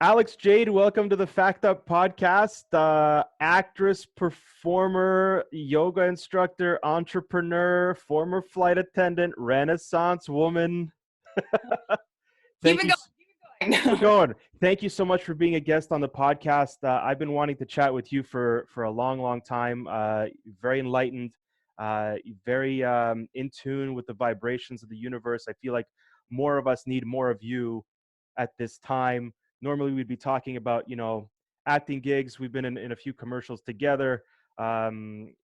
Alex Jade, welcome to the Fact Up podcast. Actress, performer, yoga instructor, entrepreneur, former flight attendant, Renaissance woman. Keep Thank it you. going. Keep Keep it it going. going. Thank you so much for being a guest on the podcast. I've been wanting to chat with you for a long, long time. Very enlightened, very in tune with the vibrations of the universe. I feel like more of us need more of you at this time. Normally, we'd be talking about, acting gigs. We've been in a few commercials together, travels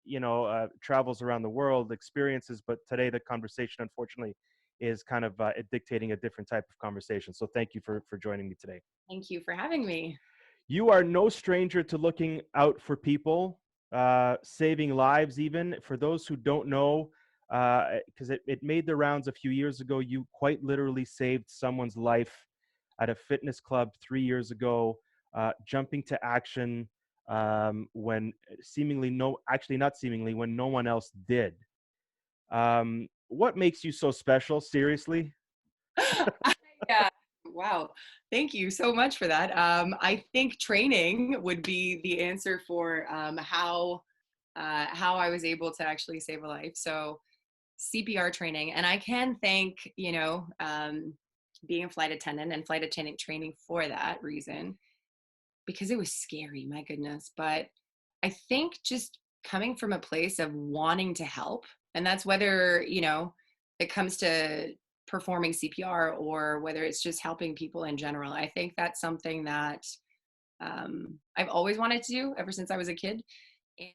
around the world, experiences. But today, the conversation, unfortunately, is kind of dictating a different type of conversation. So thank you for joining me today. Thank you for having me. You are no stranger to looking out for people, saving lives, even. For those who don't know, because it made the rounds a few years ago, you quite literally saved someone's life at a fitness club 3 years ago, jumping to action when seemingly no, actually not seemingly, when no one else did. What makes you so special? Seriously? Yeah. Wow. Thank you so much for that. I think training would be the answer for how I was able to actually save a life. So CPR training, and I can thank being a flight attendant and flight attendant training for that reason because it was scary. My goodness, but I think just coming from a place of wanting to help, and that's whether, it comes to performing CPR or whether it's just helping people in general. I think that's something that I've always wanted to do ever since I was a kid. And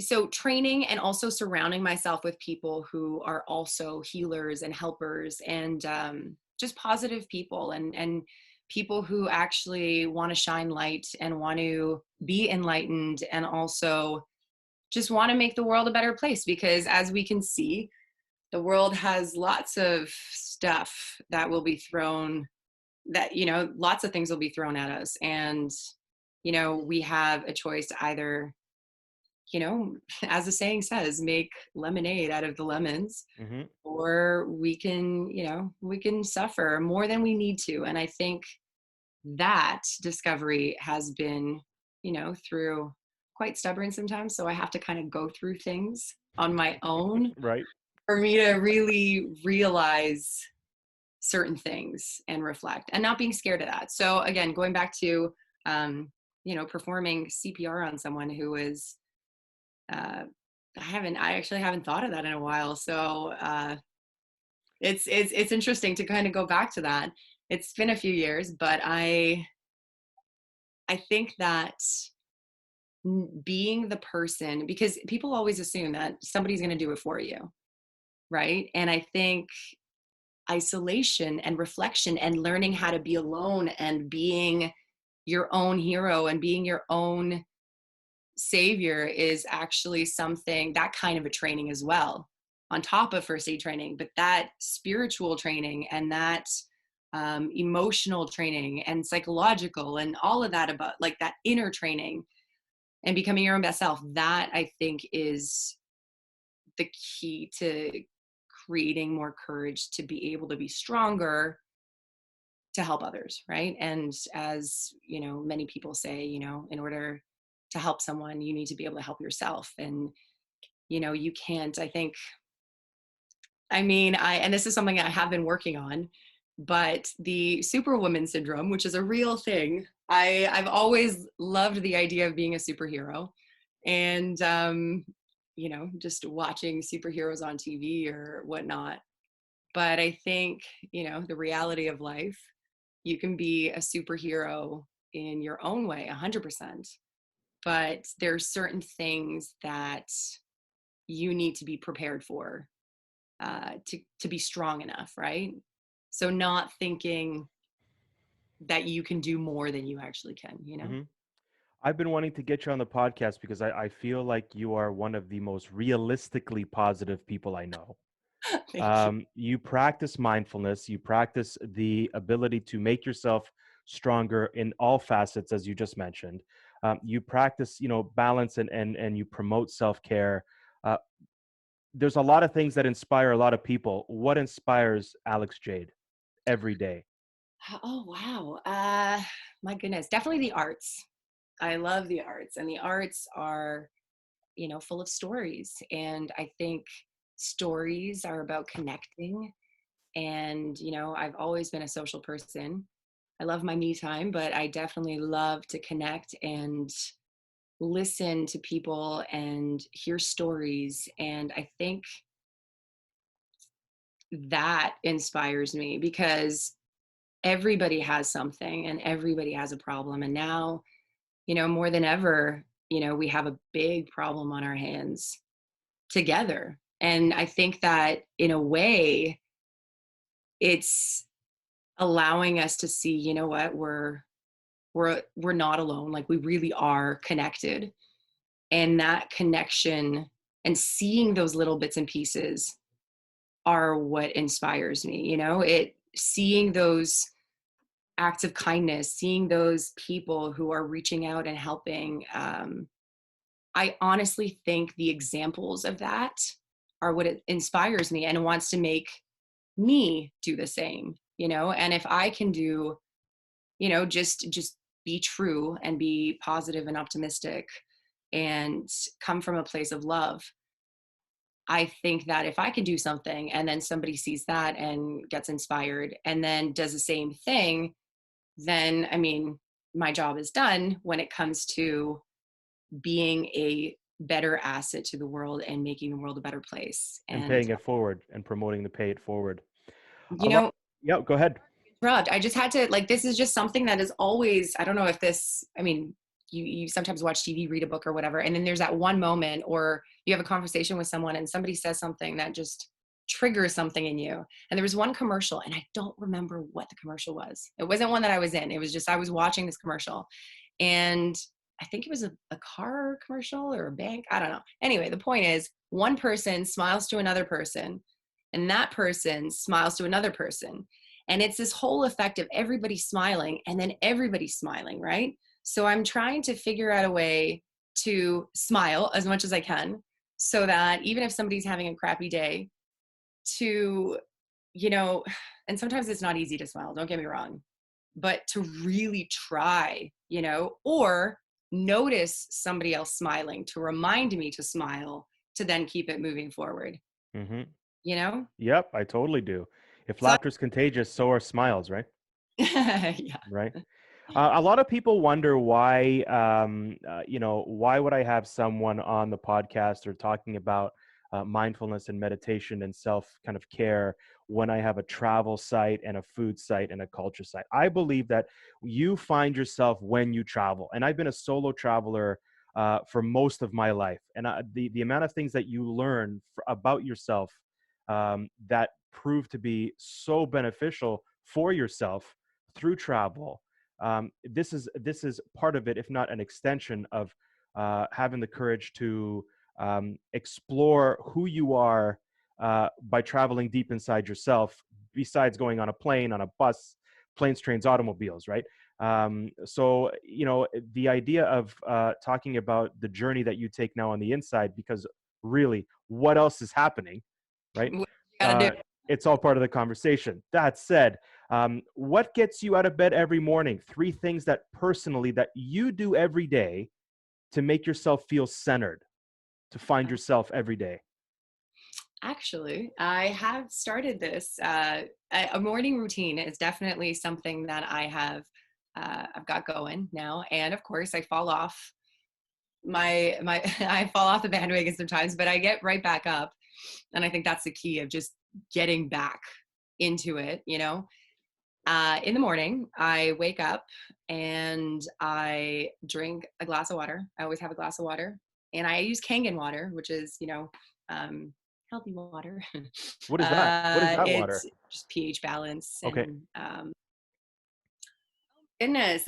so training and also surrounding myself with people who are also healers and helpers and just positive people and people who actually want to shine light and want to be enlightened and also just want to make the world a better place, because as we can see, the world has lots of stuff that will be thrown, that lots of things will be thrown at us, and we have a choice to either, as the saying says, make lemonade out of the lemons, Hmm. or we can suffer more than we need to. And I think that discovery has been, through quite stubborn sometimes. So I have to kind of go through things on my own Right. for me to really realize certain things and reflect and not being scared of that. So again, going back to, performing CPR on someone who was, I actually haven't thought of that in a while. So it's interesting to kind of go back to that. It's been a few years, but I think that being the person, because people always assume that somebody's going to do it for you, right? And I think isolation and reflection and learning how to be alone and being your own hero and being your own savior is actually something, that kind of a training as well, on top of first aid training. But that spiritual training and that emotional training and psychological and all of that, about like that inner training and becoming your own best self, that I think is the key to creating more courage to be able to be stronger to help others, right? And as many people say, in order to help someone, you need to be able to help yourself. And you can't, I think, and this is something I have been working on, but the superwoman syndrome, which is a real thing, I've always loved the idea of being a superhero. And just watching superheroes on TV or whatnot. But I think, the reality of life, you can be a superhero in your own way, 100%. But there's certain things that you need to be prepared for, to be strong enough, right? So not thinking that you can do more than you actually can. Hmm. I've been wanting to get you on the podcast because I feel like you are one of the most realistically positive people I know. Thank you. You practice mindfulness, you practice the ability to make yourself stronger in all facets, as you just mentioned. You practice, balance and you promote self-care. Uh, there's a lot of things that inspire a lot of people. What inspires Alex Jade every day? Oh, wow. My goodness. Definitely the arts. I love the arts, and the arts are, full of stories. And I think stories are about connecting. And, I've always been a social person. I love my me time, but I definitely love to connect and listen to people and hear stories. And I think that inspires me because everybody has something and everybody has a problem. And now, more than ever, we have a big problem on our hands together. And I think that in a way, it's allowing us to see, what, we're not alone. Like, we really are connected. And that connection and seeing those little bits and pieces are what inspires me. It seeing those acts of kindness, seeing those people who are reaching out and helping. I honestly think the examples of that are what it inspires me and wants to make me do the same. And if I can do, just be true and be positive and optimistic and come from a place of love, I think that if I can do something and then somebody sees that and gets inspired and then does the same thing, then I mean, my job is done when it comes to being a better asset to the world and making the world a better place. And And, paying it forward and promoting the pay it forward. you A lot. know, Yeah, go ahead. interrupt. I just had to, like, this is just something that is always, I don't know if this, I mean, you sometimes watch TV, read a book or whatever, and then there's that one moment, or you have a conversation with someone and somebody says something that just triggers something in you. And there was one commercial, and I don't remember what the commercial was. It wasn't one that I was in. It was just, I was watching this commercial, and I think it was a car commercial or a bank. I don't know. Anyway, the point is, one person smiles to another person, and that person smiles to another person. And it's this whole effect of everybody smiling and then everybody smiling, right? So I'm trying to figure out a way to smile as much as I can so that even if somebody's having a crappy day, to, you know, and sometimes it's not easy to smile, don't get me wrong, but to really try, or notice somebody else smiling to remind me to smile to then keep it moving forward, Hmm. you know? Yep, I totally do. If So, laughter is contagious, so are smiles, right? yeah. Right. A lot of people wonder why, why would I have someone on the podcast or talking about mindfulness and meditation and self kind of care when I have a travel site and a food site and a culture site? I believe that you find yourself when you travel. And I've been a solo traveler for most of my life. And the amount of things that you learn about yourself that prove to be so beneficial for yourself through travel. This is part of it, if not an extension of having the courage to explore who you are by traveling deep inside yourself, besides going on a plane, on a bus, planes, trains, automobiles, right? So, the idea of talking about the journey that you take now on the inside, because really, what else is happening, right? What you gotta do. Uh, it's all part of the conversation. That said, what gets you out of bed every morning? 3 things that personally that you do every day to make yourself feel centered, to find yourself every day. Actually, I have started this. A morning routine is definitely something that I've got going now. And of course, I fall off I fall off the bandwagon sometimes, but I get right back up. And I think that's the key of just getting back into it. In the morning, I wake up and I drink a glass of water. I always have a glass of water, and I use Kangen water, which is, um, healthy water. What is that? What is that It's water? just pH balance Okay. and goodness.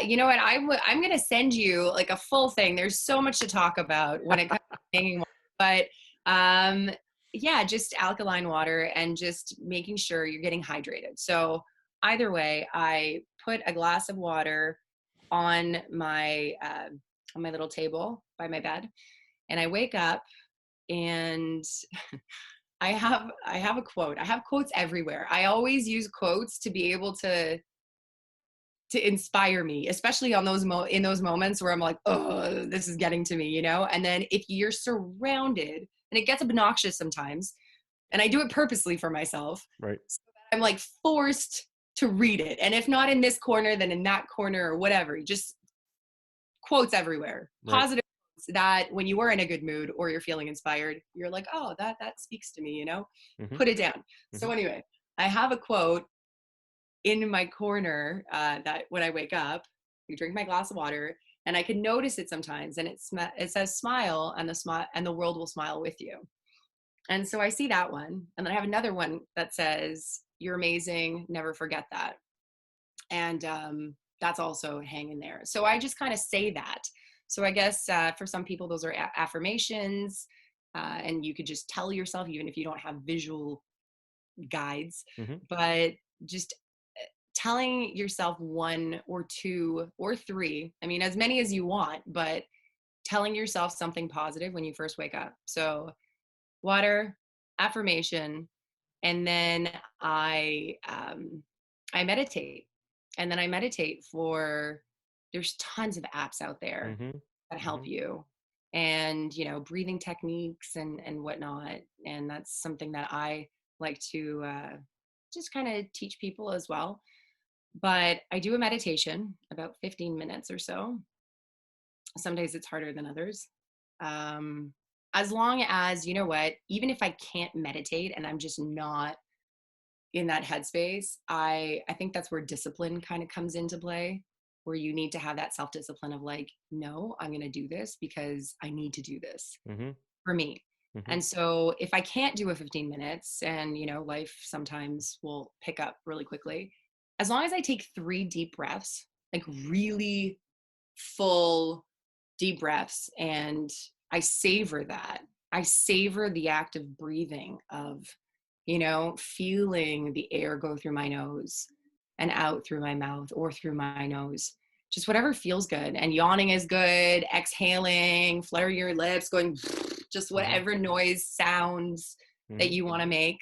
You know what? I'm gonna send you like a full thing. There's so much to talk about when it comes to hanging water, but um, yeah, just alkaline water and just making sure you're getting hydrated. So either way, I put a glass of water on my little table by my bed, and I wake up and I have a quote. I have quotes everywhere. I always use quotes to be able to to inspire me, especially on those in those moments where I'm like, oh, this is getting to me, you know? And then if you're surrounded, and it gets obnoxious sometimes, and I do it purposely for myself, Right. so that I'm like forced to read it. And if not in this corner, then in that corner or whatever. Just quotes everywhere, Right. positive quotes that when you are in a good mood or you're feeling inspired, you're like, oh, that speaks to me, you know? Mm-hmm. Put it down. So Mm-hmm. anyway, I have a quote in my corner that when I wake up, I drink my glass of water, and I can notice it sometimes, and it says smile, and the world will smile with you. And so I see that one, and then I have another one that says you're amazing, never forget that. And that's also hanging there. So I just kind of say that. So I guess for some people those are affirmations, and you could just tell yourself even if you don't have visual guides, Mm-hmm. but just telling yourself one or two or three, I mean, as many as you want, but telling yourself something positive when you first wake up. So water, affirmation, and then I meditate. And then I meditate for, there's tons of apps out there Mm-hmm. that Mm-hmm. help you, and you know, breathing techniques and whatnot. And that's something that I like to just kind of teach people as well. But I do a meditation about 15 minutes or so. Some days it's harder than others. Um, as long as, you know what, even if I can't meditate and I'm just not in that headspace, I think that's where discipline kind of comes into play, where you need to have that self-discipline of like, no, I'm going to do this because I need to do this Mm-hmm. for me. Mm-hmm. And so if I can't do a 15 minutes, and you know, life sometimes will pick up really quickly, as long as I take 3 deep breaths, like really full deep breaths, and I savor that. I savor the act of breathing, of, you know, feeling the air go through my nose and out through my mouth or through my nose. Just whatever feels good. And yawning is good, exhaling, fluttering your lips, going just Mm-hmm. whatever noise sounds that Mm-hmm. you want to make.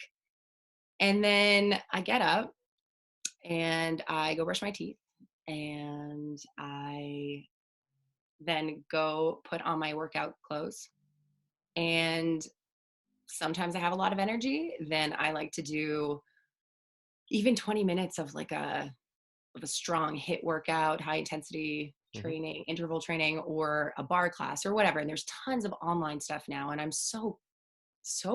And then I get up and I go brush my teeth, and I then go put on my workout clothes. And sometimes I have a lot of energy, then I like to do even 20 minutes of like a strong hit workout, high intensity Mm-hmm. training, interval training, or a bar class or whatever. And there's tons of online stuff now, and I'm so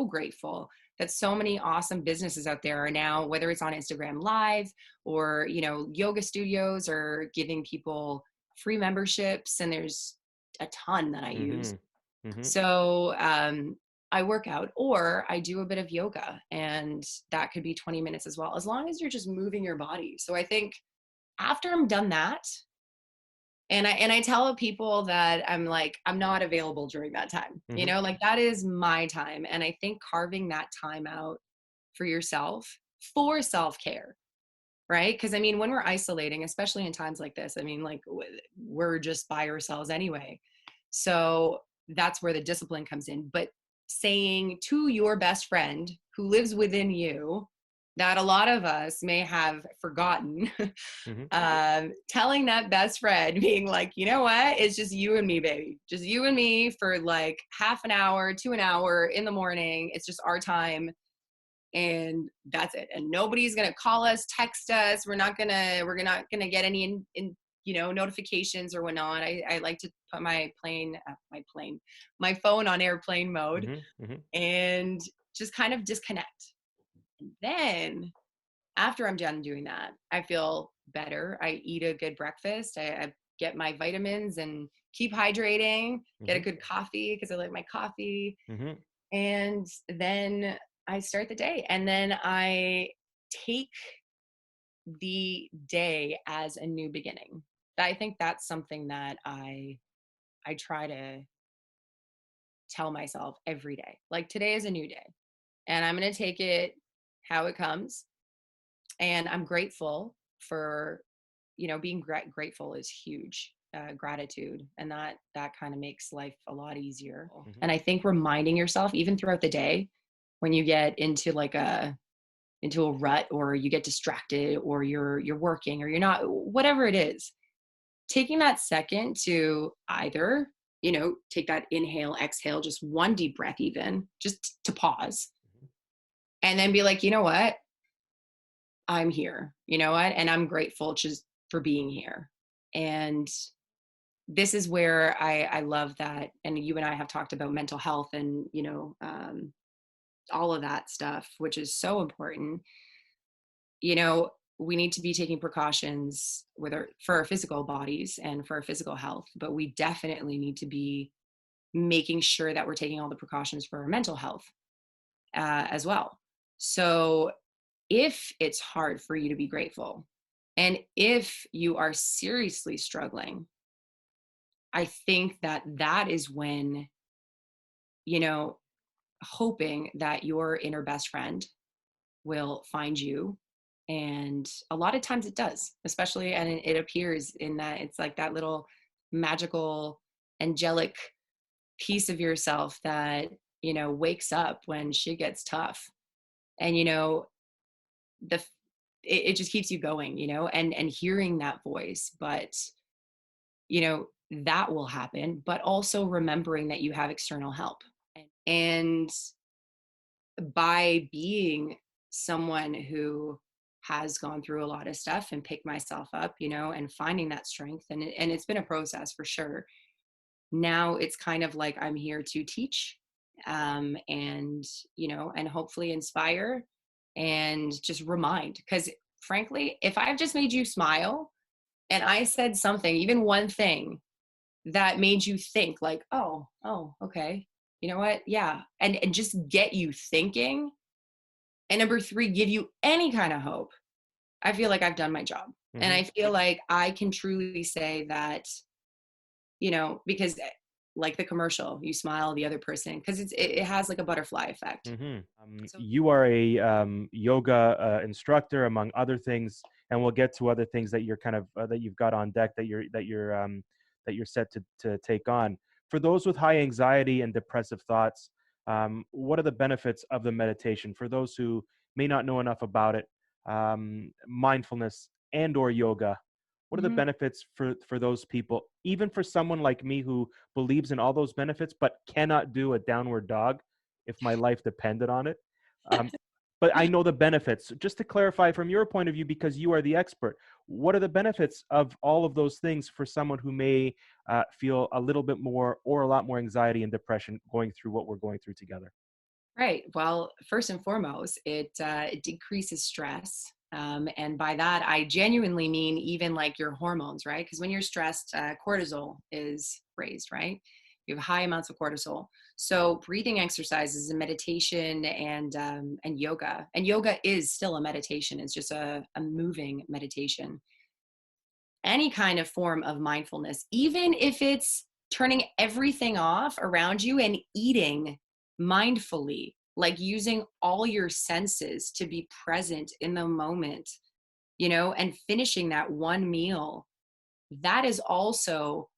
grateful that so many awesome businesses out there are now, whether it's on Instagram Live or, you know, yoga studios are giving people free memberships, and there's a ton that I use. Mm-hmm. Mm-hmm. So I work out or I do a bit of yoga, and that could be 20 minutes as well, as long as you're just moving your body. So I think after I'm done that, and I tell people that I'm like, I'm not available during that time, you Mm-hmm. know, like that is my time. And I think carving that time out for yourself, for self-care, right? Because I mean, when we're isolating, especially in times like this, I mean, like we're just by ourselves anyway. So that's where the discipline comes in. But saying to your best friend who lives within you, that a lot of us may have forgotten, Mm-hmm. telling that best friend, being like, you know what, it's just you and me, baby, just you and me for like half an hour to an hour in the morning. It's just our time, and that's it. And nobody's gonna call us, text us. We're not gonna get any in you know, notifications or whatnot. I like to put my phone on airplane mode, Mm-hmm. Mm-hmm. and just kind of disconnect. And then after I'm done doing that, I feel better. I eat a good breakfast. I get my vitamins and keep hydrating, get a Mm-hmm. good coffee because I like my coffee. Mm-hmm. And then I start the day, and then I take the day as a new beginning. I think that's something that I try to tell myself every day. Like today is a new day, and I'm going to take it how it comes. And I'm grateful for, you know, being grateful is huge. Gratitude, and that kind of makes life a lot easier. Mm-hmm. And I think reminding yourself even throughout the day, when you get into like into a rut, or you get distracted, or you're working, or you're not, whatever it is, taking that second to either, take that inhale, exhale, just one deep breath, even just to pause, and then be like, you know what, I'm here, you know what, and I'm grateful just for being here. And this is where I love that, and you and I have talked about mental health, and all of that stuff, which is so important. We need to be taking precautions for our physical bodies and for our physical health, but we definitely need to be making sure that we're taking all the precautions for our mental health as well. So if it's hard for you to be grateful, and if you are seriously struggling, I think that that is when, you know, hoping that your inner best friend will find you. And a lot of times it does, especially, and it appears in that it's like that little magical, angelic piece of yourself that, wakes up when shit gets tough. And, the, it just keeps you going, and hearing that voice. But, that will happen, but also remembering that you have external help. And by being someone who has gone through a lot of stuff and picked myself up, and finding that strength, and it's been a process for sure. Now it's kind of like I'm here to teach, and hopefully inspire, and just remind, because frankly, if I've just made you smile and I said something, even one thing that made you think like, oh, okay, you know what, yeah, and just get you thinking, and number three, give you any kind of hope, I feel like I've done my job. And Hmm. I feel like I can truly say that, because like the commercial, you smile, the other person, because it has like a butterfly effect. Hmm. So You are a yoga instructor, among other things, and we'll get to other things that you're kind of that you've got on deck, that you're set to take on. For those with high anxiety and depressive thoughts, what are the benefits of the meditation for those who may not know enough about it? Mindfulness and or yoga. What are the mhm. benefits for those people? Even for someone like me who believes in all those benefits but cannot do a downward dog if my life depended on it. Um, but I know the benefits. Just to clarify from your point of view, because you are the expert, what are the benefits of all of those things for someone who may feel a little bit more or a lot more anxiety and depression going through what we're going through together? Right. Well, first and foremost, it decreases stress. And by that, I genuinely mean even like your hormones, right? Because when you're stressed, cortisol is raised, right? You have high amounts of cortisol. So breathing exercises and meditation, and yoga is still a meditation. It's just a moving meditation. Any kind of form of mindfulness, even if it's turning everything off around you and eating mindfully, like using all your senses to be present in the moment, and finishing that one meal, that is also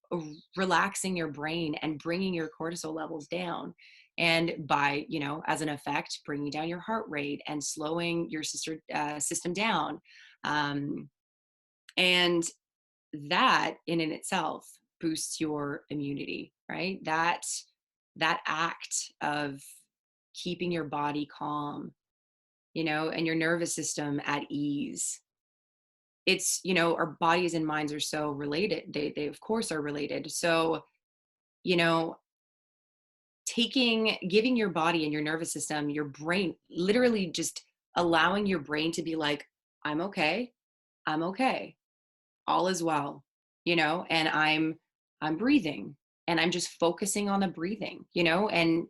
relaxing your brain and bringing your cortisol levels down. And by, as an effect, bringing down your heart rate and slowing your system down. Um, and that in itself boosts your immunity, right? That act of keeping your body calm, and your nervous system at ease. It's, our bodies and minds are so related. They of course are related. So, you know giving your body and your nervous system, your brain, literally just allowing your brain to be like, I'm okay, I'm okay, all is well, and I'm breathing, and I'm just focusing on the breathing, and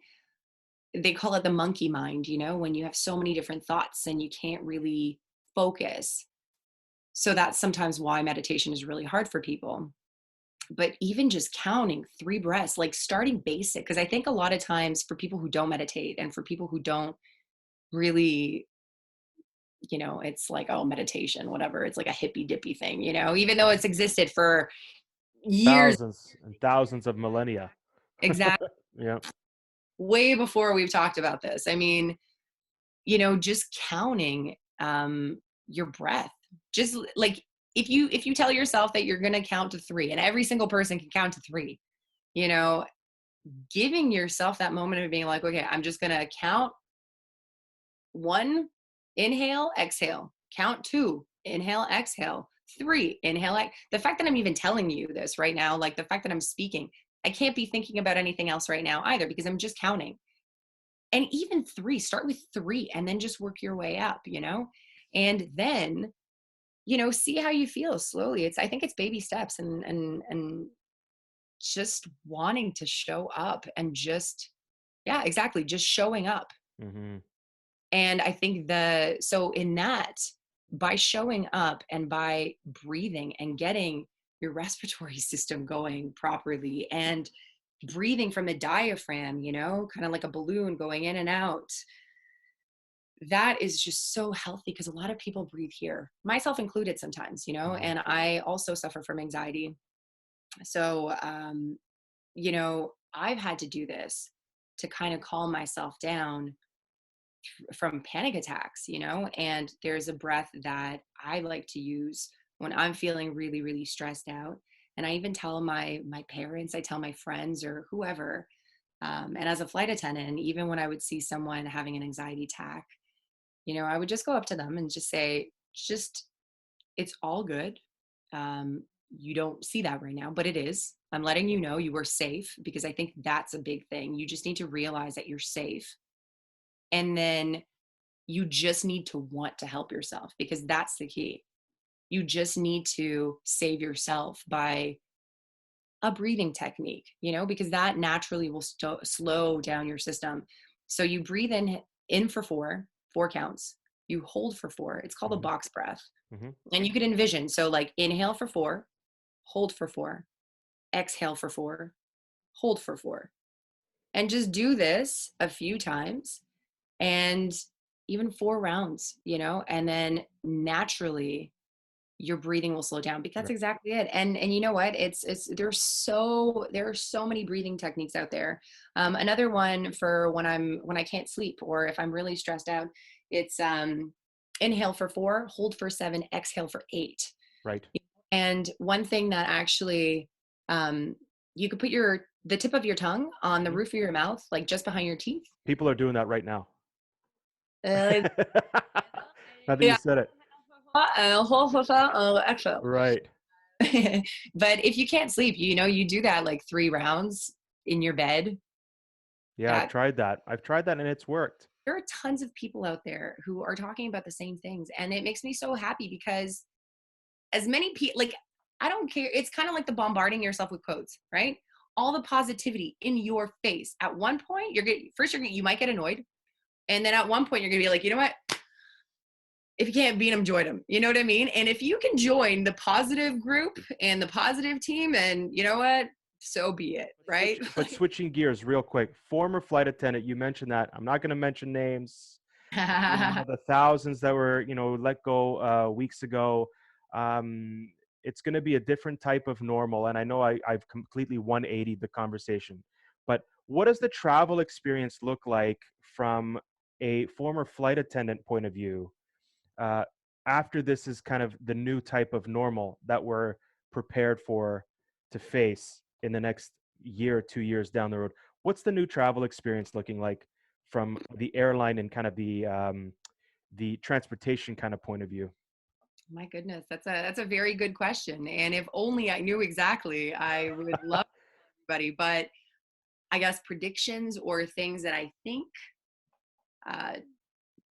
they call it the monkey mind, when you have so many different thoughts and you can't really focus. So that's sometimes why meditation is really hard for people. But even just counting 3 breaths, like starting basic, because I think a lot of times for people who don't meditate and for people who don't really, it's like, oh, meditation, whatever, it's like a hippy dippy thing, even though it's existed for years. Thousands and thousands of millennia. Exactly. Yeah. Way before we've talked about this. I mean, just counting your breath. Just like if you tell yourself that you're going to count to 3, and every single person can count to 3, you know, giving yourself that moment of being like, okay, I'm just going to count 1, inhale, exhale, count 2, inhale, exhale, 3, inhale. The fact that I'm even telling you this right now, like the fact that I'm speaking, I can't be thinking about anything else right now either, because I'm just counting. And even 3, start with 3 and then just work your way up, and then, see how you feel slowly. I think it's baby steps, and just wanting to show up, and just, yeah, exactly. Just showing up. Mm-hmm. And I think so in that, by showing up and by breathing and getting your respiratory system going properly, and breathing from the diaphragm, kind of like a balloon going in and out, that is just so healthy, because a lot of people breathe here, myself included sometimes, Mm-hmm. and I also suffer from anxiety. So, I've had to do this to kind of calm myself down from panic attacks, and there's a breath that I like to use when I'm feeling really, really stressed out. And I even tell my parents, I tell my friends or whoever, and as a flight attendant, and even when I would see someone having an anxiety attack, I would just go up to them and just say, just, it's all good. You don't see that right now, but it is. I'm letting you know you are safe, because I think that's a big thing. You just need to realize that you're safe. And then you just need to want to help yourself, because that's the key. You just need to save yourself by a breathing technique, because that naturally will slow down your system. So you breathe in for 4 counts. You hold for 4. It's called a Mm-hmm. box breath. Mm-hmm. And you could envision, so like inhale for 4, hold for 4, exhale for 4, hold for 4. And just do this a few times, and even 4 rounds, and then naturally your breathing will slow down, because that's Right. exactly it. And you know what? There are so many breathing techniques out there. Another one for when I can't sleep, or if I'm really stressed out, it's inhale for 4, hold for 7, exhale for 8. Right. And one thing that actually, um, you could put the tip of your tongue on the Mm-hmm. roof of your mouth, like just behind your teeth. People are doing that right now. Uh, Now that you yeah. said it. Exhale. Right. But if you can't sleep, you do that like 3 rounds in your bed. Yeah, I've That tried that. I've tried that and it's worked. There are tons of people out there who are talking about the same things, and it makes me so happy, because as many people, like, I don't care. It's kind of like the bombarding yourself with quotes, right? All the positivity in your face. At one point, you might get annoyed, and then at one point you're gonna be like, you know what? If you can't beat them, join them. You know what I mean? And if you can join the positive group and the positive team, then you know what? So be it, right? But switching gears real quick, former flight attendant, you mentioned that. I'm not going to mention names. The thousands that were, let go weeks ago. Um, it's going to be a different type of normal. And I know I've completely 180 the conversation. But what does the travel experience look like from a former flight attendant point of view, uh, after this is kind of the new type of normal that we're prepared for to face in the next year or 2 years down the road? What's the new travel experience looking like from the airline and kind of the transportation kind of point of view? My goodness, that's a very good question. And if only I knew exactly, I would love everybody. But I guess predictions or things that I think, uh,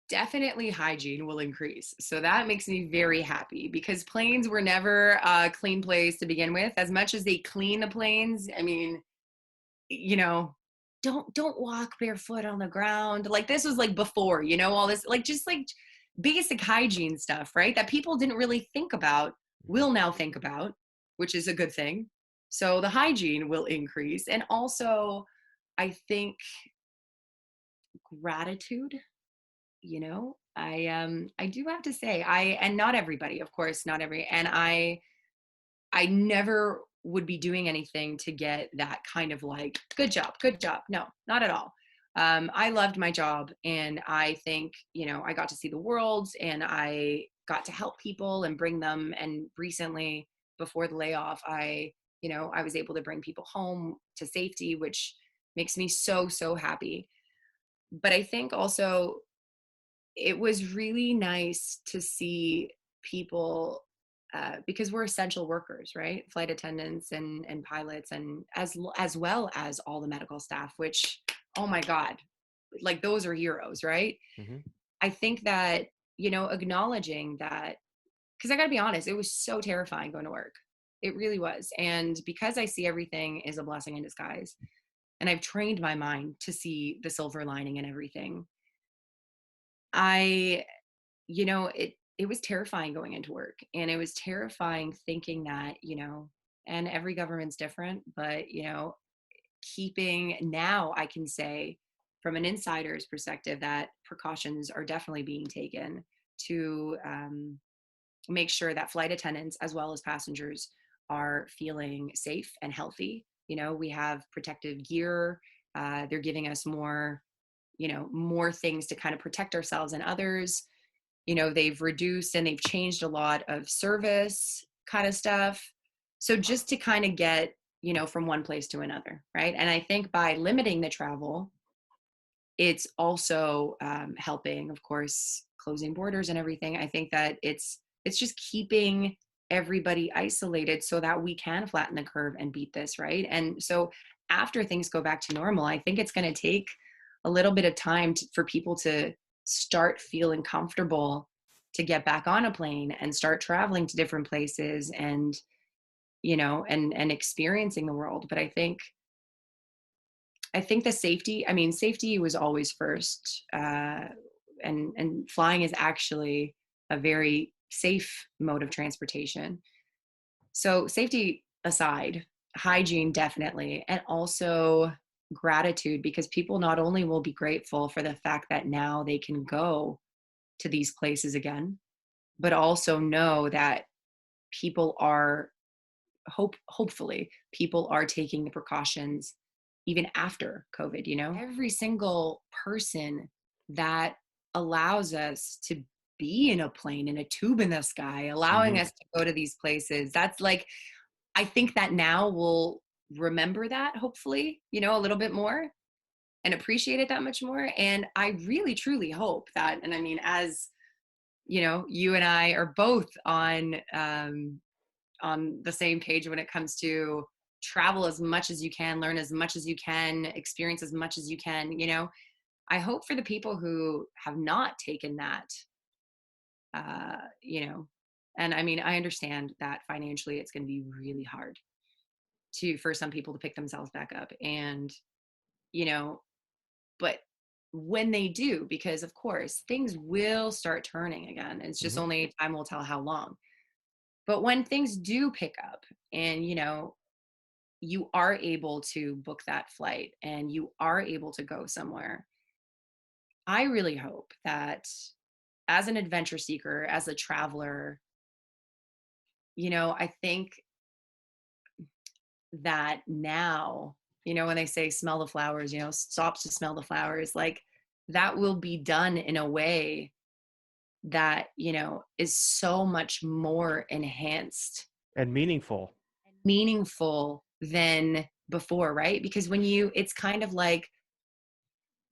definitely hygiene will increase. So that makes me very happy, because planes were never a clean place to begin with. As much as they clean the planes, I mean, you know, don't walk barefoot on the ground. Like, this was like before, all this, like, just like basic hygiene stuff, right? That people didn't really think about, will now think about, which is a good thing. So the hygiene will increase. And also, I think gratitude, I do have to say, and not everybody, of course, not every, and I never would be doing anything to get that kind of like, good job, good job. No, not at all. I loved my job, and I think, I got to see the world, and I got to help people and bring them. And recently, before the layoff, I was able to bring people home to safety, which makes me so, so happy. But I think also it was really nice to see people, because we're essential workers, right? Flight attendants and pilots, and as well as all the medical staff, which, oh my God, like those are heroes, right? Hmm. I think that, acknowledging that, because I got to be honest, it was so terrifying going to work. It really was. And because I see everything as a blessing in disguise, and I've trained my mind to see the silver lining in everything, I, it was terrifying going into work. And it was terrifying thinking that, and every government's different, but, keeping, now I can say from an insider's perspective that precautions are definitely being taken to make sure that flight attendants as well as passengers are feeling safe and healthy. We have protective gear. They're giving us more things to kind of protect ourselves and others. They've reduced and they've changed a lot of service kind of stuff. So just to kind of get, from one place to another, right? And I think by limiting the travel, it's also helping, of course, closing borders and everything. I think that it's just keeping everybody isolated so that we can flatten the curve and beat this, right? And so after things go back to normal, I think it's going to take a little bit of time for people to start feeling comfortable to get back on a plane and start traveling to different places, and and experiencing the world. But I think the safety, I mean, safety was always first. And flying is actually a very safe mode of transportation. So safety aside, hygiene definitely, and also gratitude, because people not only will be grateful for the fact that now they can go to these places again, but also know that people are hopefully people are taking the precautions even after COVID. Every single person that allows us to be in a plane, in a tube in the sky, allowing Hmm. us to go to these places, that's like, I think that now we'll remember that, hopefully, a little bit more, and appreciate it that much more. And I really truly hope that, and I mean, as you and I are both on the same page when it comes to travel as much as you can, learn as much as you can, experience as much as you can. I hope for the people who have not taken that, uh, you know, and I mean, I understand that financially it's going to be really hard for some people to pick themselves back up. And, you know, but when they do, because of course things will start turning again, it's just Hmm. only time will tell how long. But when things do pick up, and, you are able to book that flight and you are able to go somewhere, I really hope that as an adventure seeker, as a traveler, I think that now, when they say smell the flowers, stops to smell the flowers, like that will be done in a way that, is so much more enhanced, And meaningful. meaningful than before, right? Because it's kind of like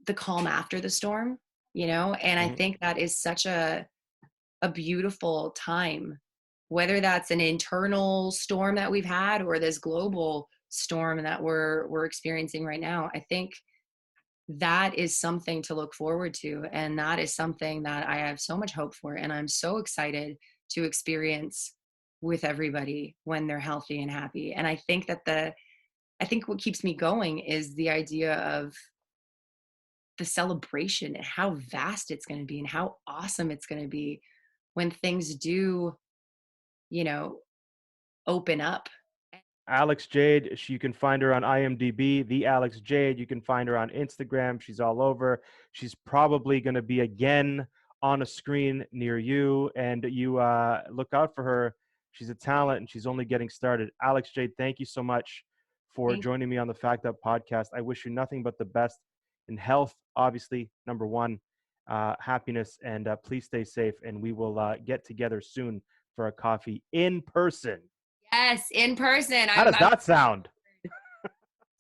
the calm after the storm, and I Hmm. think that is such a beautiful time, whether that's an internal storm that we've had or this global storm that we're experiencing right now. I think that is something to look forward to, and that is something that I have so much hope for, and I'm so excited to experience with everybody when they're healthy and happy. And I think what keeps me going is the idea of the celebration and how vast it's going to be and how awesome it's going to be when things do, you know, open up. Alex Jade, you can find her on IMDb. The Alex Jade, you can find her on Instagram. She's all over. She's probably going to be again on a screen near you, and you look out for her. She's a talent, and she's only getting started. Alex Jade, thank you so much for Thank joining me on the Fact Up podcast. I wish you nothing but the best And health, obviously, number one, happiness, and please stay safe. And we will get together soon for a coffee in person. Yes, in person. How does I'm that sound?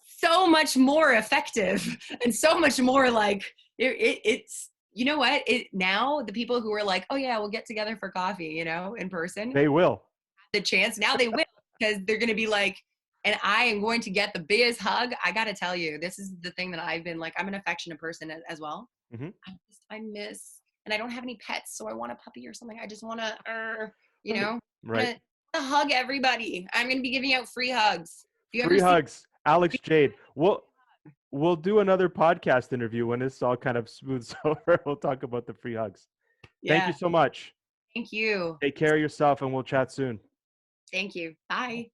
so much more effective and so much more like it's, you know what, it now the people who are like, oh yeah, we'll get together for coffee, you know, in person, They will. the chance now they will, because they're going to be like, and I am going to get the biggest hug. I got to tell you, this is the thing that I've been like, I'm an affectionate person as well. Mm-hmm. I miss, and I don't have any pets, so I want a puppy or something. I just want to, you know, Right. want to hug everybody. I'm going to be giving out free hugs. If you ever Free see, hugs. Alex Jade. We'll do another podcast interview when this all kind of smooths over. We'll talk about the free hugs. Thank you yeah, so much. thank you. Take care of yourself, and we'll chat soon. Thank you. Bye.